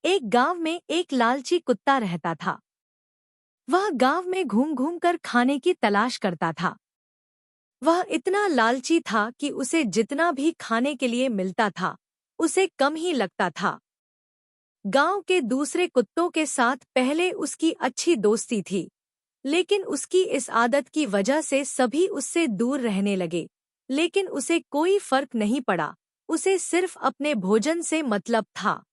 एक गांव में एक लालची कुत्ता रहता था। वह गांव में घूम घूम कर खाने की तलाश करता था। वह इतना लालची था कि उसे जितना भी खाने के लिए मिलता था उसे कम ही लगता था। गांव के दूसरे कुत्तों के साथ पहले उसकी अच्छी दोस्ती थी, लेकिन उसकी इस आदत की वजह से सभी उससे दूर रहने लगे। लेकिन उसे कोई फर्क नहीं पड़ा, उसे सिर्फ अपने भोजन से मतलब था।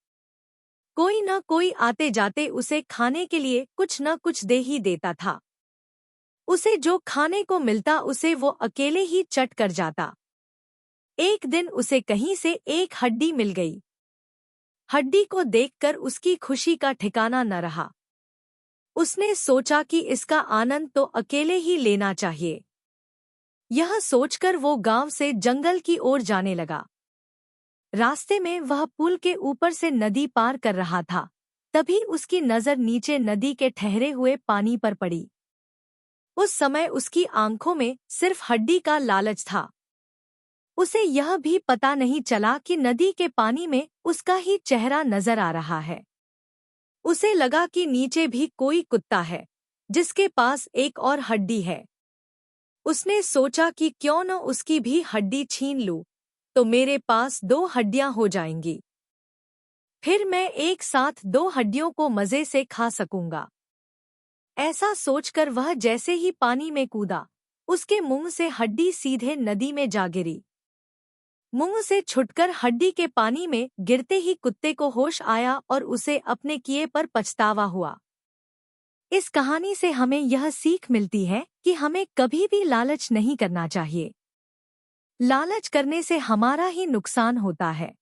कोई न कोई आते जाते उसे खाने के लिए कुछ न कुछ दे ही देता था। उसे जो खाने को मिलता उसे वो अकेले ही चट कर जाता। एक दिन उसे कहीं से एक हड्डी मिल गई। हड्डी को देखकर उसकी खुशी का ठिकाना न रहा। उसने सोचा कि इसका आनंद तो अकेले ही लेना चाहिए। यह सोचकर वो गांव से जंगल की ओर जाने लगा। रास्ते में वह पुल के ऊपर से नदी पार कर रहा था। तभी उसकी नजर नीचे नदी के ठहरे हुए पानी पर पड़ी। उस समय उसकी आंखों में सिर्फ हड्डी का लालच था। उसे यह भी पता नहीं चला कि नदी के पानी में उसका ही चेहरा नजर आ रहा है। उसे लगा कि नीचे भी कोई कुत्ता है जिसके पास एक और हड्डी है। उसने सोचा कि क्यों न उसकी भी हड्डी छीन लूं, तो मेरे पास 2 हड्डियां हो जाएंगी। फिर मैं एक साथ 2 हड्डियों को मजे से खा सकूंगा। ऐसा सोचकर वह जैसे ही पानी में कूदा, उसके मुंह से हड्डी सीधे नदी में जा गिरी। मुंह से छुटकर हड्डी के पानी में गिरते ही कुत्ते को होश आया और उसे अपने किए पर पछतावा हुआ। इस कहानी से हमें यह सीख मिलती है कि हमें कभी भी लालच नहीं करना चाहिए। लालच करने से हमारा ही नुकसान होता है।